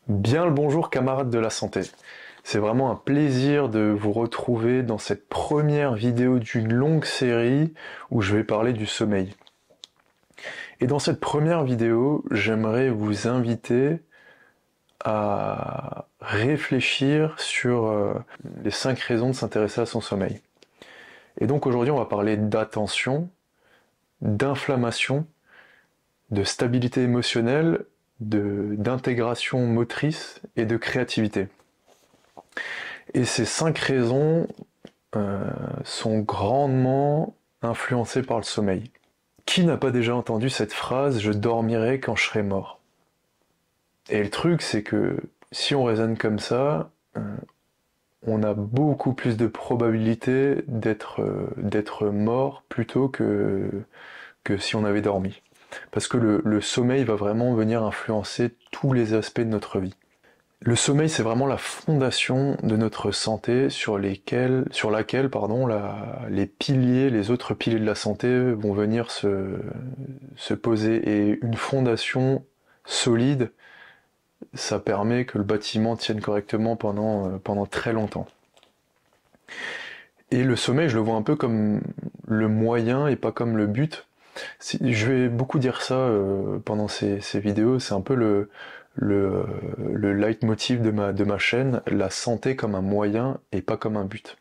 Bien le bonjour camarades de la santé. C'est vraiment un plaisir de vous retrouver dans cette première vidéo d'une longue série où je vais parler du sommeil. Et dans cette première vidéo, j'aimerais vous inviter à réfléchir sur les 5 raisons de s'intéresser à son sommeil. Et donc aujourd'hui, on va parler d'attention, d'inflammation, de stabilité émotionnelle, d'intégration motrice et de créativité. Et ces 5 raisons sont grandement influencées par le sommeil. Qui n'a pas déjà entendu cette phrase « je dormirai quand je serai mort » ? Et le truc, c'est que si on raisonne comme ça, on a beaucoup plus de probabilité d'être mort plutôt que si on avait dormi. Parce que le sommeil va vraiment venir influencer tous les aspects de notre vie. Le sommeil, c'est vraiment la fondation de notre santé sur laquelle, les autres piliers de la santé vont venir se poser. Et une fondation solide, ça permet que le bâtiment tienne correctement pendant très longtemps. Et le sommeil, je le vois un peu comme le moyen et pas comme le but. Je vais beaucoup dire ça pendant ces vidéos, c'est un peu le leitmotiv de ma chaîne, la santé comme un moyen et pas comme un but.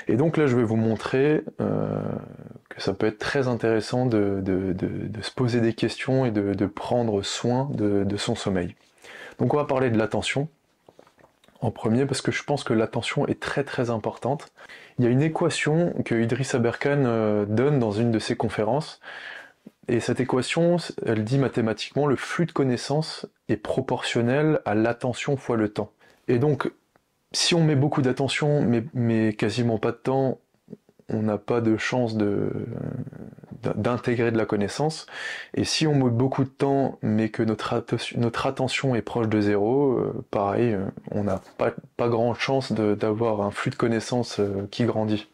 Et donc là, je vais vous montrer que ça peut être très intéressant de se poser des questions et de prendre soin de son sommeil. Donc on va parler de l'attention en premier, parce que je pense que l'attention est très très importante. Il y a une équation que Idriss Aberkan donne dans une de ses conférences, et cette équation, elle dit mathématiquement le flux de connaissances est proportionnel à l'attention fois le temps. Et donc, si on met beaucoup d'attention, mais quasiment pas de temps, on n'a pas de chance d'intégrer de la connaissance. Et si on met beaucoup de temps, mais que notre attention est proche de zéro, pareil, on n'a pas grande chance d'avoir un flux de connaissances qui grandit.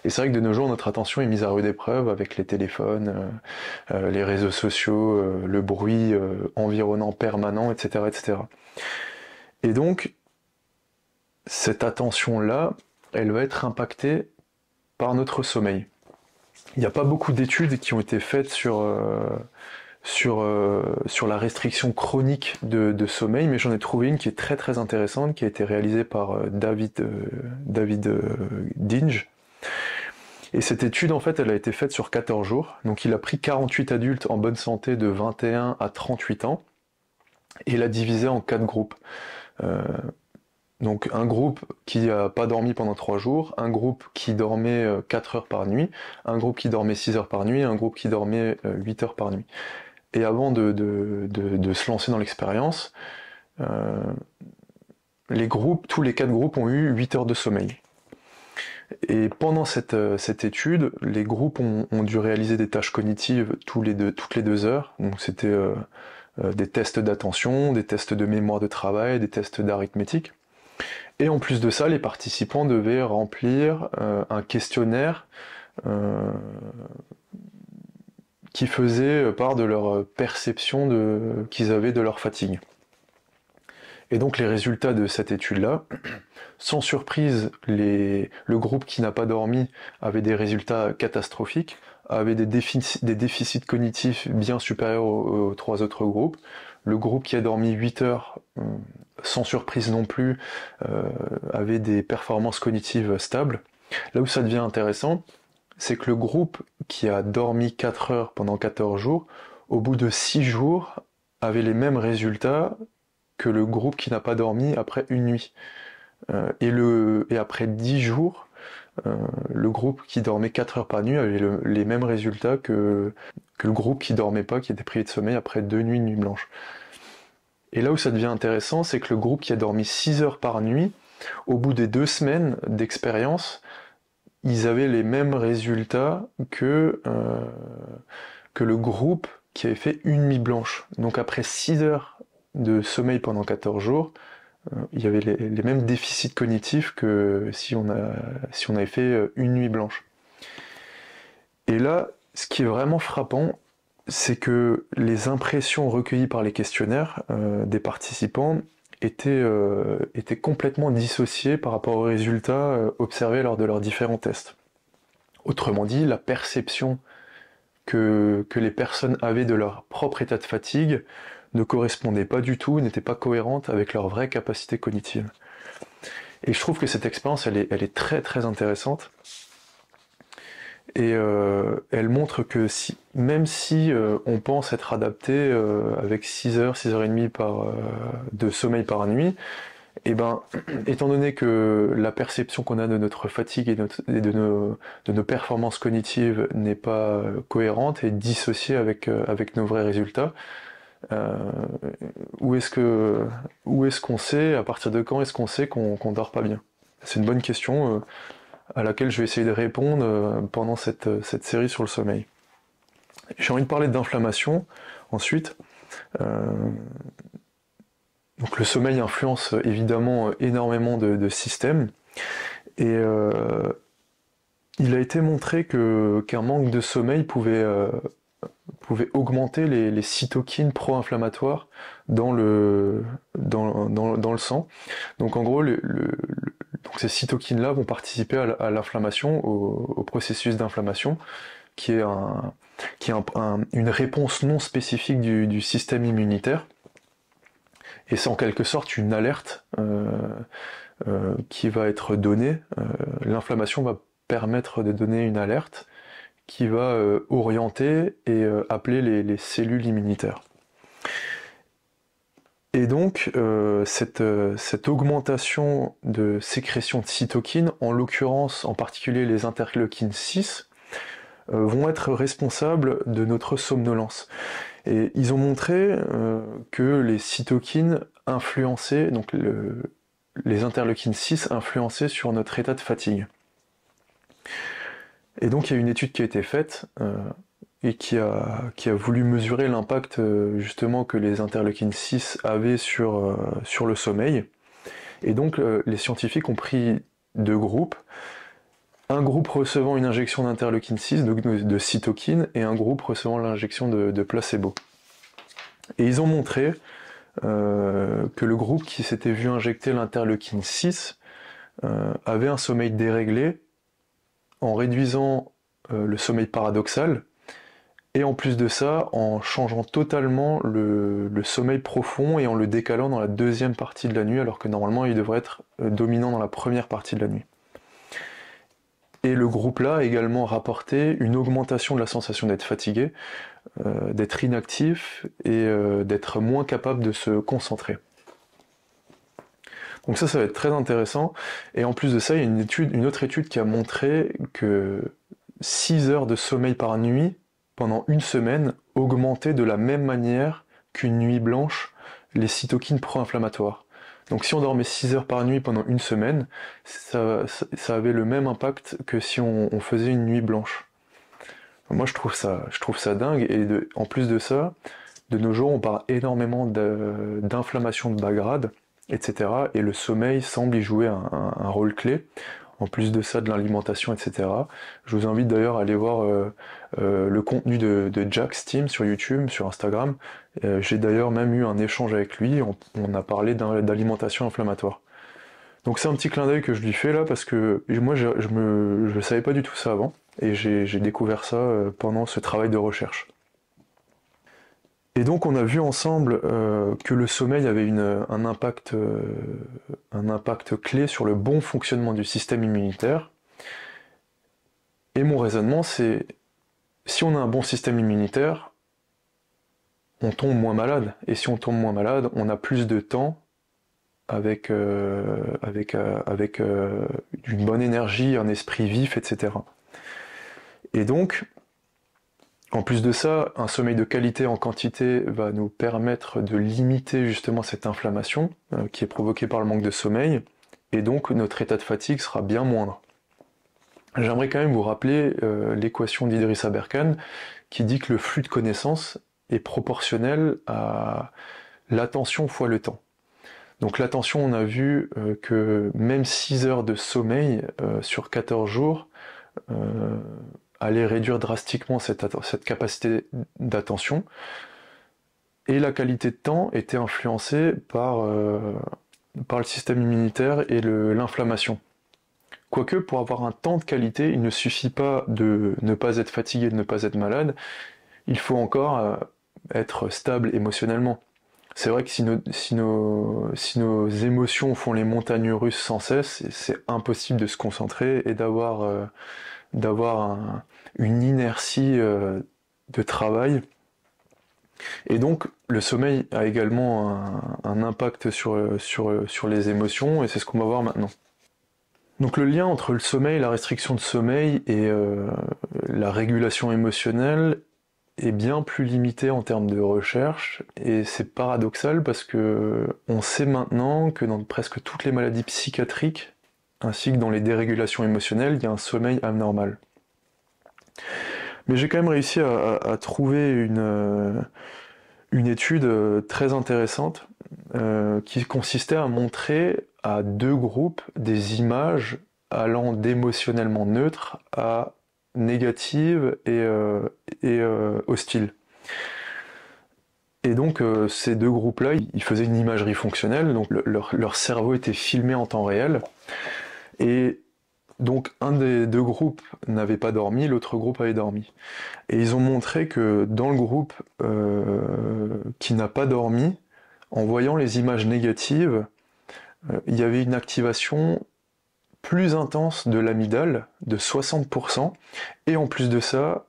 Et c'est vrai que de nos jours, notre attention est mise à rude épreuve avec les téléphones, les réseaux sociaux, le bruit environnant permanent, etc., etc. Et donc, cette attention-là, elle va être impactée par notre sommeil. Il n'y a pas beaucoup d'études qui ont été faites sur la restriction chronique de sommeil, mais j'en ai trouvé une qui est très très intéressante, qui a été réalisée par David Dinge. Et cette étude, en fait, elle a été faite sur 14 jours. Donc il a pris 48 adultes en bonne santé de 21 à 38 ans, et il a divisé en 4 groupes. Donc un groupe qui n'a pas dormi pendant 3 jours, un groupe qui dormait 4 heures par nuit, un groupe qui dormait 6 heures par nuit, un groupe qui dormait 8 heures par nuit. Et avant de se lancer dans l'expérience, tous les 4 groupes ont eu 8 heures de sommeil. Et pendant cette étude, les groupes ont dû réaliser des tâches cognitives toutes les 2 heures. Donc c'était des tests d'attention, des tests de mémoire de travail, des tests d'arithmétique. Et en plus de ça, les participants devaient remplir un questionnaire qui faisait part de leur perception qu'ils avaient de leur fatigue. Et donc les résultats de cette étude-là, sans surprise, le groupe qui n'a pas dormi avait des résultats catastrophiques, avait des déficits cognitifs bien supérieurs aux 3 autres groupes. Le groupe qui a dormi 8 heures, sans surprise non plus, avait des performances cognitives stables. Là où ça devient intéressant, c'est que le groupe qui a dormi 4 heures pendant 14 jours, au bout de 6 jours, avait les mêmes résultats que le groupe qui n'a pas dormi après une nuit. Et après 10 jours, le groupe qui dormait 4 heures par nuit avait les mêmes résultats que le groupe qui dormait pas, qui était privé de sommeil après 2 nuits blanches. Et là où ça devient intéressant, c'est que le groupe qui a dormi 6 heures par nuit, au bout des 2 semaines d'expérience, ils avaient les mêmes résultats que le groupe qui avait fait une nuit blanche. Donc après 6 heures de sommeil pendant 14 jours, il y avait les mêmes déficits cognitifs que si on avait fait une nuit blanche. Et là, ce qui est vraiment frappant, c'est que les impressions recueillies par les questionnaires des participants étaient complètement dissociés par rapport aux résultats observés lors de leurs différents tests. Autrement dit, la perception que les personnes avaient de leur propre état de fatigue ne correspondait pas du tout, n'était pas cohérente avec leur vraie capacité cognitive. Et je trouve que cette expérience, elle est très très intéressante. Et elle montre que même si on pense être adapté avec 6 heures, 6h30 de sommeil par nuit, et ben, étant donné que la perception qu'on a de notre fatigue et de nos performances cognitives n'est pas cohérente et dissociée avec nos vrais résultats, où est-ce qu'on sait, à partir de quand est-ce qu'on sait qu'on dort pas bien? C'est une bonne question à laquelle je vais essayer de répondre pendant cette série sur le sommeil. J'ai envie de parler d'inflammation ensuite. Donc le sommeil influence évidemment énormément de systèmes, et il a été montré qu'un manque de sommeil pouvait augmenter les cytokines pro-inflammatoires dans le sang. Donc en gros, donc ces cytokines-là vont participer à l'inflammation, au processus d'inflammation, qui est une réponse non spécifique du système immunitaire. Et c'est en quelque sorte une alerte qui va être donnée. L'inflammation va permettre de donner une alerte qui va orienter et appeler les cellules immunitaires. Et donc, cette augmentation de sécrétion de cytokines, en l'occurrence en particulier les interleukines 6, vont être responsables de notre somnolence. Et ils ont montré que les cytokines influençaient, donc les interleukines 6 influençaient sur notre état de fatigue. Et donc il y a une étude qui a été faite et qui a voulu mesurer l'impact justement que les interleukines 6 avaient sur le sommeil. Et donc les scientifiques ont pris 2 groupes. Un groupe recevant une injection d'interleukine 6, de cytokine, et un groupe recevant l'injection de placebo. Et ils ont montré que le groupe qui s'était vu injecter l'interleukine 6 avait un sommeil déréglé en réduisant le sommeil paradoxal, et en plus de ça, en changeant totalement le sommeil profond et en le décalant dans la deuxième partie de la nuit, alors que normalement il devrait être dominant dans la première partie de la nuit. Et le groupe-là a également rapporté une augmentation de la sensation d'être fatigué, d'être inactif et d'être moins capable de se concentrer. Donc ça va être très intéressant. Et en plus de ça, il y a une autre étude qui a montré que 6 heures de sommeil par nuit pendant une semaine augmentaient de la même manière qu'une nuit blanche les cytokines pro-inflammatoires. Donc si on dormait 6 heures par nuit pendant une semaine, ça avait le même impact que si on faisait une nuit blanche. Moi je trouve ça dingue, et en plus de ça, de nos jours on parle énormément d'inflammation de bas grade, etc. Et le sommeil semble y jouer un rôle clé. En plus de ça, de l'alimentation, etc. Je vous invite d'ailleurs à aller voir le contenu de Jack's Team sur YouTube, sur Instagram. J'ai d'ailleurs même eu un échange avec lui, on a parlé d'alimentation inflammatoire. Donc c'est un petit clin d'œil que je lui fais là, parce que moi je savais pas du tout ça avant, et j'ai découvert ça pendant ce travail de recherche. Et donc on a vu ensemble que le sommeil avait un impact clé sur le bon fonctionnement du système immunitaire. Et mon raisonnement, c'est, si on a un bon système immunitaire, on tombe moins malade. Et si on tombe moins malade, on a plus de temps avec une bonne énergie, un esprit vif, etc. Et donc, en plus de ça, un sommeil de qualité en quantité va nous permettre de limiter justement cette inflammation qui est provoquée par le manque de sommeil, et donc notre état de fatigue sera bien moindre. J'aimerais quand même vous rappeler l'équation d'Idriss Aberkan qui dit que le flux de connaissances est proportionnel à l'attention fois le temps. Donc l'attention, on a vu que même 6 heures de sommeil sur 14 jours allait réduire drastiquement cette capacité d'attention. Et la qualité de temps était influencée par le système immunitaire et l'inflammation. Quoique, pour avoir un temps de qualité, il ne suffit pas de ne pas être fatigué, de ne pas être malade, il faut encore être stable émotionnellement. C'est vrai que si nos émotions font les montagnes russes sans cesse, c'est impossible de se concentrer et d'avoir une inertie de travail. Et donc, le sommeil a également un impact sur les émotions, et c'est ce qu'on va voir maintenant. Donc le lien entre le sommeil, la restriction de sommeil et la régulation émotionnelle est bien plus limité en termes de recherche, et c'est paradoxal parce que on sait maintenant que dans presque toutes les maladies psychiatriques, ainsi que dans les dérégulations émotionnelles, il y a un sommeil anormal. Mais j'ai quand même réussi à trouver une étude très intéressante qui consistait à montrer à deux groupes des images allant d'émotionnellement neutre à négative et hostile. Et donc ces deux groupes-là, ils faisaient une imagerie fonctionnelle, donc leur cerveau était filmé en temps réel, et donc un des deux groupes n'avait pas dormi, l'autre groupe avait dormi. Et ils ont montré que dans le groupe qui n'a pas dormi, en voyant les images négatives, il y avait une activation plus intense de l'amygdale, de 60%, et en plus de ça,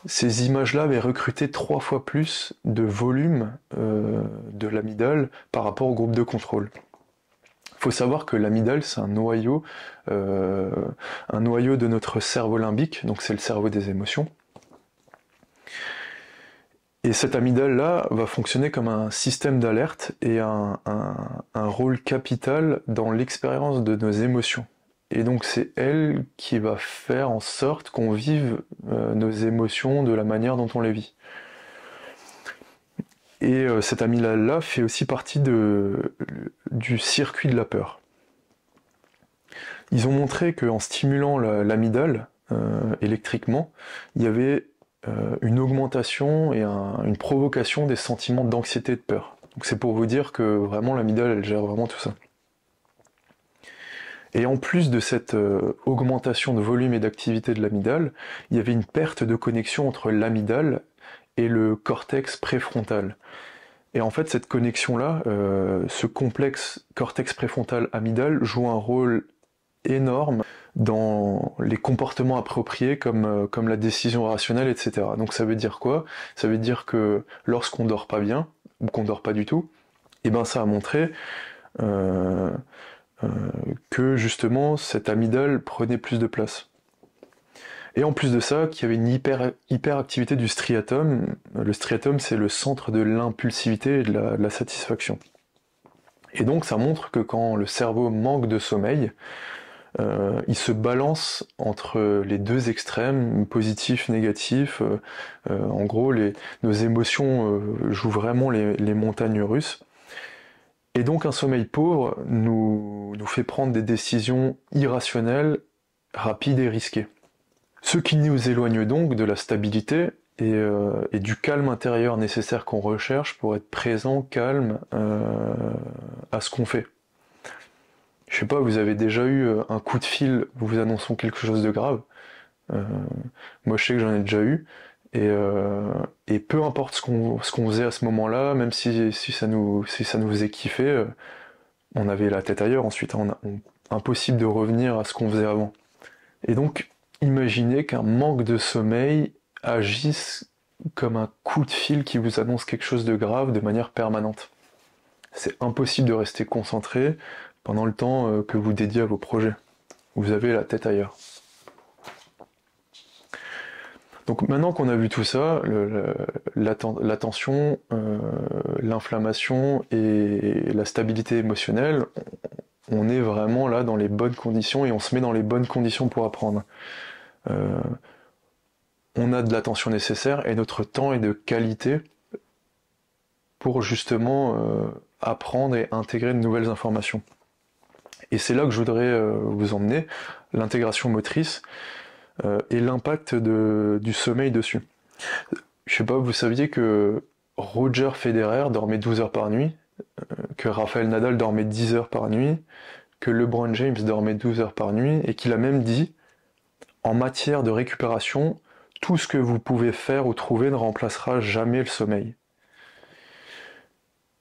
ces images-là avaient recruté 3 fois plus de volume de l'amygdale par rapport au groupe de contrôle. Il faut savoir que l'amygdale, c'est un noyau de notre cerveau limbique, donc c'est le cerveau des émotions. Et cette amygdale-là va fonctionner comme un système d'alerte et un rôle capital dans l'expérience de nos émotions. Et donc c'est elle qui va faire en sorte qu'on vive nos émotions de la manière dont on les vit. Et cette amygdale-là fait aussi partie du circuit de la peur. Ils ont montré qu'en stimulant l'amygdale électriquement, il y avait une augmentation et une provocation des sentiments d'anxiété et de peur. Donc c'est pour vous dire que vraiment l'amygdale, elle gère vraiment tout ça. Et en plus de cette augmentation de volume et d'activité de l'amygdale, il y avait une perte de connexion entre l'amygdale et le cortex préfrontal. Et en fait, cette connexion-là, ce complexe cortex préfrontal amygdale joue un rôle énorme dans les comportements appropriés comme la décision rationnelle, etc. Donc ça veut dire quoi? Ça veut dire que lorsqu'on dort pas bien, ou qu'on dort pas du tout, et ben ça a montré que justement cette amygdale prenait plus de place. Et en plus de ça, qu'il y avait une hyperactivité du striatum. Le striatum, c'est le centre de l'impulsivité et de la satisfaction. Et donc ça montre que quand le cerveau manque de sommeil, il se balance entre les deux extrêmes, positif, négatif. En gros, nos émotions jouent vraiment les montagnes russes. Et donc un sommeil pauvre nous fait prendre des décisions irrationnelles, rapides et risquées. Ce qui nous éloigne donc de la stabilité et du calme intérieur nécessaire qu'on recherche pour être présent, calme à ce qu'on fait. Je sais pas, vous avez déjà eu un coup de fil vous annonçant quelque chose de grave. Moi je sais que j'en ai déjà eu. Et peu importe ce qu'on faisait à ce moment-là, même si ça nous faisait kiffer, on avait la tête ailleurs ensuite. Impossible de revenir à ce qu'on faisait avant. Et donc, imaginez qu'un manque de sommeil agisse comme un coup de fil qui vous annonce quelque chose de grave de manière permanente. C'est impossible de rester concentré pendant le temps que vous dédiez à vos projets. Vous avez la tête ailleurs. Donc maintenant qu'on a vu tout ça, la tension, l'inflammation et la stabilité émotionnelle, on est vraiment là dans les bonnes conditions et on se met dans les bonnes conditions pour apprendre. On a de l'attention nécessaire et notre temps est de qualité pour justement apprendre et intégrer de nouvelles informations. Et c'est là que je voudrais vous emmener, l'intégration motrice et l'impact du sommeil dessus. Je sais pas, vous saviez que Roger Federer dormait 12 heures par nuit, que Rafael Nadal dormait 10 heures par nuit, que LeBron James dormait 12 heures par nuit, et qu'il a même dit, en matière de récupération, tout ce que vous pouvez faire ou trouver ne remplacera jamais le sommeil.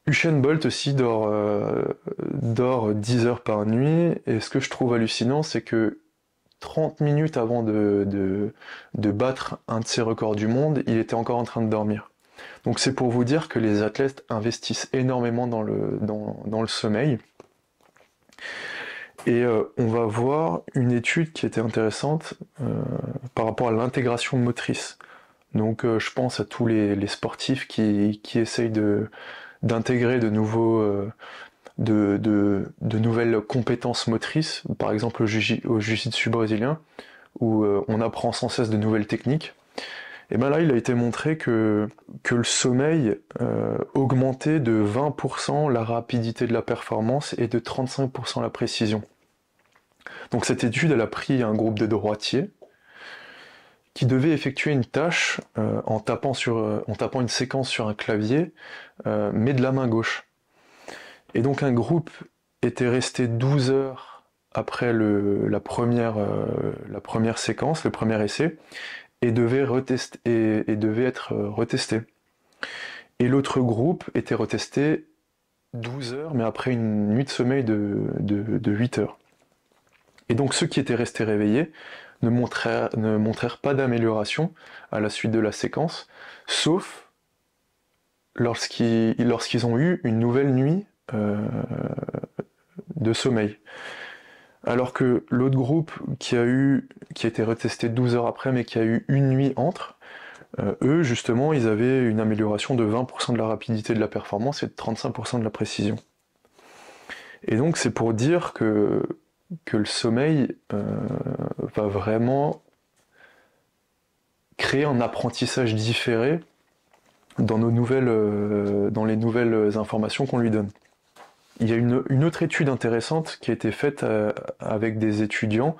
Usain Bolt aussi dort 10 heures par nuit, et ce que je trouve hallucinant, c'est que 30 minutes avant de battre un de ses records du monde, il était encore en train de dormir. Donc c'est pour vous dire que les athlètes investissent énormément dans le sommeil. Et on va voir une étude qui était intéressante par rapport à l'intégration motrice. Donc je pense à tous les sportifs qui essayent d'intégrer de nouvelles compétences motrices, par exemple au jiu-jitsu brésilien, où on apprend sans cesse de nouvelles techniques. Et bien là, il a été montré que le sommeil augmentait de 20% la rapidité de la performance et de 35% la précision. Donc cette étude, elle a pris un groupe de droitiers qui devait effectuer une tâche en tapant une séquence sur un clavier, mais de la main gauche. Et donc un groupe était resté 12 heures après la première séquence, le premier essai, et devait être retesté. Et l'autre groupe était retesté 12 heures, mais après une nuit de sommeil de 8 heures. Et donc ceux qui étaient restés réveillés ne montrèrent pas d'amélioration à la suite de la séquence, sauf lorsqu'ils ont eu une nouvelle nuit de sommeil. Alors que l'autre groupe qui a été retesté 12 heures après, mais qui a eu une nuit entre, eux, justement, ils avaient une amélioration de 20% de la rapidité de la performance et de 35% de la précision. Et donc c'est pour dire que le sommeil va vraiment créer un apprentissage différé dans les nouvelles informations qu'on lui donne. Il y a une autre étude intéressante qui a été faite avec des étudiants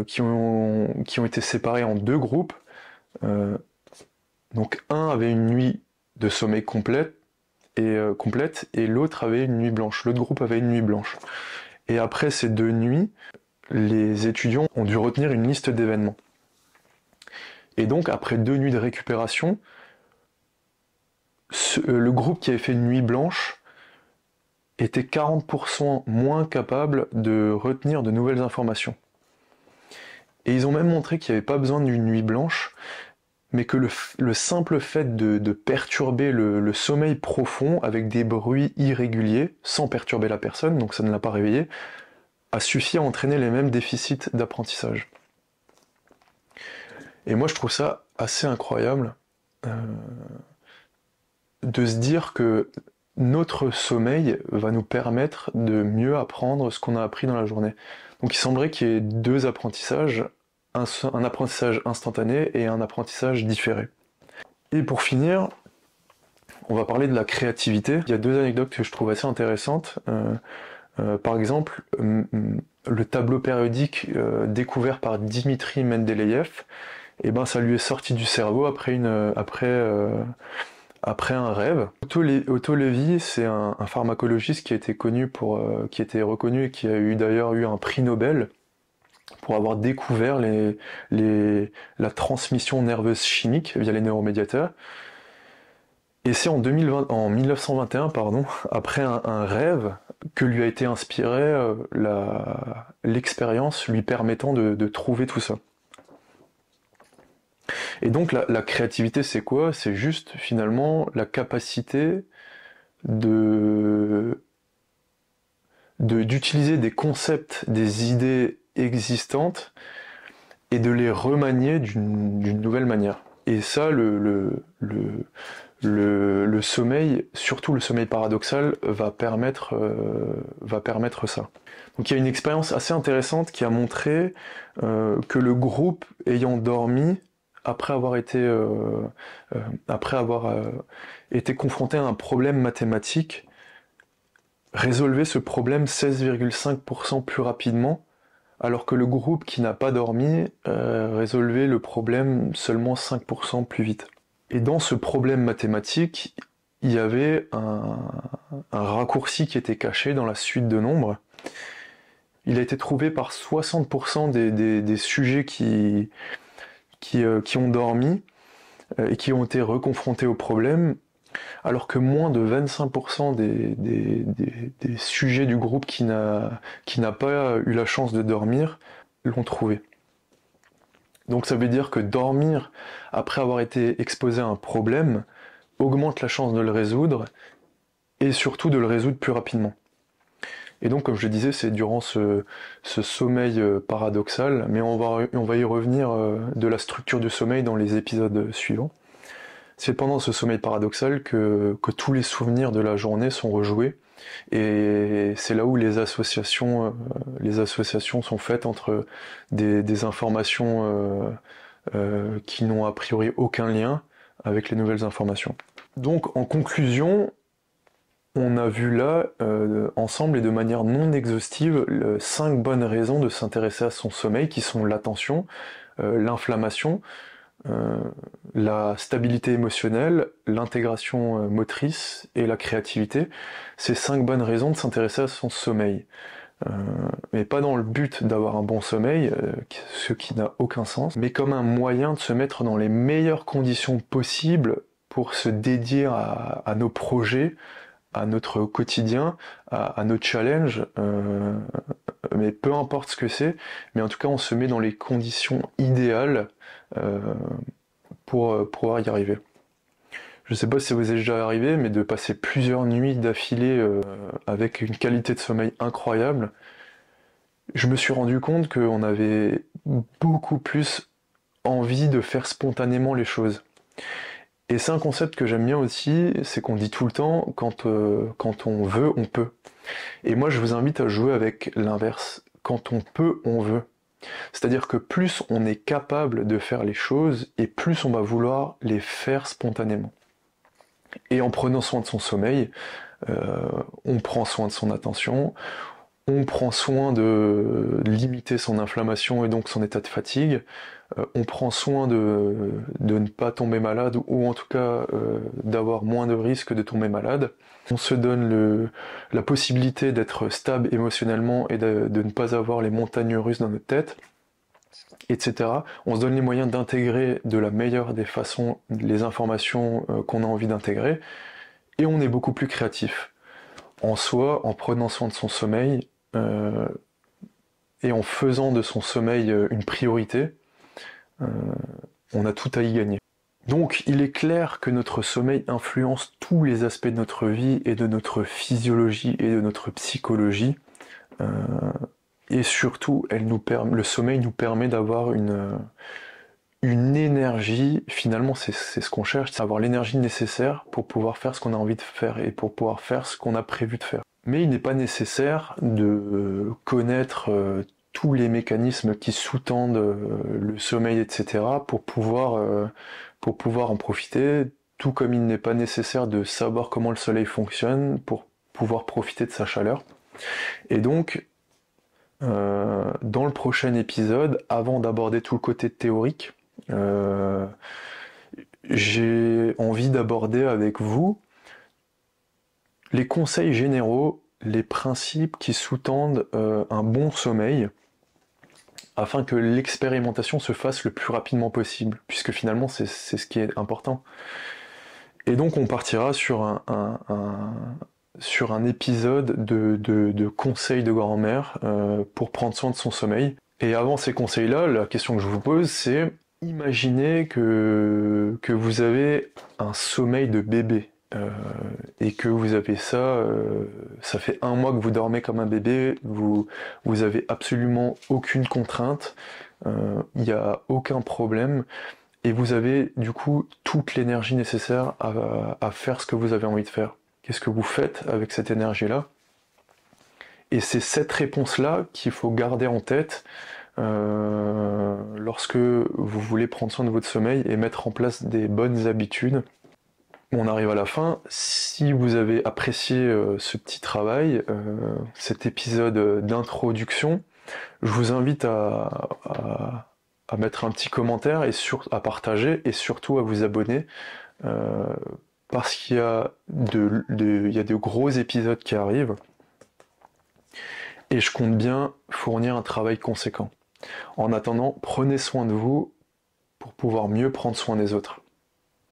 qui ont été séparés en deux groupes. Donc un avait une nuit de sommeil complète et l'autre avait une nuit blanche. L'autre groupe avait une nuit blanche. Et après ces deux nuits, les étudiants ont dû retenir une liste d'événements. Et donc après 2 nuits de récupération, le groupe qui avait fait une nuit blanche était 40% moins capable de retenir de nouvelles informations. Et ils ont même montré qu'il n'y avait pas besoin d'une nuit blanche, mais que le simple fait de perturber le sommeil profond avec des bruits irréguliers, sans perturber la personne, donc ça ne l'a pas réveillé, a suffi à entraîner les mêmes déficits d'apprentissage. Et moi je trouve ça assez incroyable de se dire que notre sommeil va nous permettre de mieux apprendre ce qu'on a appris dans la journée. Donc il semblerait qu'il y ait deux apprentissages, un apprentissage instantané et un apprentissage différé. Et pour finir, on va parler de la créativité. Il y a deux anecdotes que je trouve assez intéressantes. Par exemple, le tableau périodique découvert par Dimitri Mendeleïev, et ben ça lui est sorti du cerveau après un rêve. Otto Lévy, c'est un pharmacologiste qui a été qui a été reconnu et qui a d'ailleurs eu un prix Nobel pour avoir découvert la transmission nerveuse chimique via les neuromédiateurs. Et c'est en 1921, après un rêve, que lui a été inspiré l'expérience lui permettant de trouver tout ça. Et donc la créativité, c'est quoi? C'est juste finalement la capacité d'utiliser des concepts, des idées existantes et de les remanier d'une nouvelle manière. Et ça, le sommeil, surtout le sommeil paradoxal, va permettre ça. Donc il y a une expérience assez intéressante qui a montré que le groupe ayant dormi, après avoir été confronté à un problème mathématique, résolvait ce problème 16,5% plus rapidement, alors que le groupe qui n'a pas dormi résolvait le problème seulement 5% plus vite. Et dans ce problème mathématique, il y avait un raccourci qui était caché dans la suite de nombres. Il a été trouvé par 60% des sujets qui ont dormi et qui ont été reconfrontés au problème, alors que moins de 25% des sujets du groupe qui n'a pas eu la chance de dormir l'ont trouvé. Donc ça veut dire que dormir après avoir été exposé à un problème augmente la chance de le résoudre et surtout de le résoudre plus rapidement. Et donc, comme je le disais, c'est durant ce sommeil paradoxal, mais on va y revenir de la structure du sommeil dans les épisodes suivants. C'est pendant ce sommeil paradoxal que tous les souvenirs de la journée sont rejoués, et c'est là où les associations sont faites entre des informations qui n'ont a priori aucun lien avec les nouvelles informations. Donc, en conclusion, on a vu là, ensemble et de manière non exhaustive, 5 bonnes raisons de s'intéresser à son sommeil, qui sont l'attention, l'inflammation, la stabilité émotionnelle, l'intégration motrice et la créativité. C'est 5 bonnes raisons de s'intéresser à son sommeil. Mais pas dans le but d'avoir un bon sommeil, ce qui n'a aucun sens, mais comme un moyen de se mettre dans les meilleures conditions possibles pour se dédier à nos projets, à notre quotidien, à nos challenges, mais peu importe ce que c'est, mais en tout cas on se met dans les conditions idéales pour pouvoir y arriver. Je sais pas si ça vous est déjà arrivé, mais de passer plusieurs nuits d'affilée avec une qualité de sommeil incroyable, je me suis rendu compte qu'on avait beaucoup plus envie de faire spontanément les choses. Et c'est un concept que j'aime bien aussi, c'est qu'on dit tout le temps, quand on veut, on peut. Et moi je vous invite à jouer avec l'inverse. Quand on peut, on veut. C'est-à-dire que plus on est capable de faire les choses, et plus on va vouloir les faire spontanément. Et en prenant soin de son sommeil, on prend soin de son attention, on prend soin de limiter son inflammation et donc son état de fatigue, on prend soin de ne pas tomber malade, ou en tout cas d'avoir moins de risques de tomber malade. On se donne la possibilité d'être stable émotionnellement et de ne pas avoir les montagnes russes dans notre tête, etc. On se donne les moyens d'intégrer de la meilleure des façons les informations qu'on a envie d'intégrer, et on est beaucoup plus créatif. En soi, en prenant soin de son sommeil, et en faisant de son sommeil une priorité, on a tout à y gagner. Donc il est clair que notre sommeil influence tous les aspects de notre vie et de notre physiologie et de notre psychologie, et surtout le sommeil nous permet d'avoir une énergie, finalement c'est ce qu'on cherche, c'est avoir l'énergie nécessaire pour pouvoir faire ce qu'on a envie de faire et pour pouvoir faire ce qu'on a prévu de faire. Mais il n'est pas nécessaire de connaître tous les mécanismes qui sous-tendent le sommeil, etc., pour pouvoir en profiter, tout comme il n'est pas nécessaire de savoir comment le soleil fonctionne pour pouvoir profiter de sa chaleur. Et donc, dans le prochain épisode, avant d'aborder tout le côté théorique, j'ai envie d'aborder avec vous les conseils généraux, les principes qui sous-tendent un bon sommeil, afin que l'expérimentation se fasse le plus rapidement possible, puisque finalement c'est ce qui est important. Et donc on partira sur un épisode de conseils de grand-mère pour prendre soin de son sommeil. Et avant ces conseils-là, la question que je vous pose, c'est imaginez que vous avez un sommeil de bébé. Et que vous avez ça fait 1 mois que vous dormez comme un bébé, vous avez absolument aucune contrainte, il n'y a aucun problème, et vous avez du coup toute l'énergie nécessaire à faire ce que vous avez envie de faire. Qu'est-ce que vous faites avec cette énergie-là? Et c'est cette réponse-là qu'il faut garder en tête lorsque vous voulez prendre soin de votre sommeil et mettre en place des bonnes habitudes. On arrive à la fin. Si vous avez apprécié ce petit travail, cet épisode d'introduction, je vous invite à mettre un petit commentaire et à partager, et surtout à vous abonner euh, parce qu'il y a il y a de gros épisodes qui arrivent, et je compte bien fournir un travail conséquent. En attendant, prenez soin de vous pour pouvoir mieux prendre soin des autres.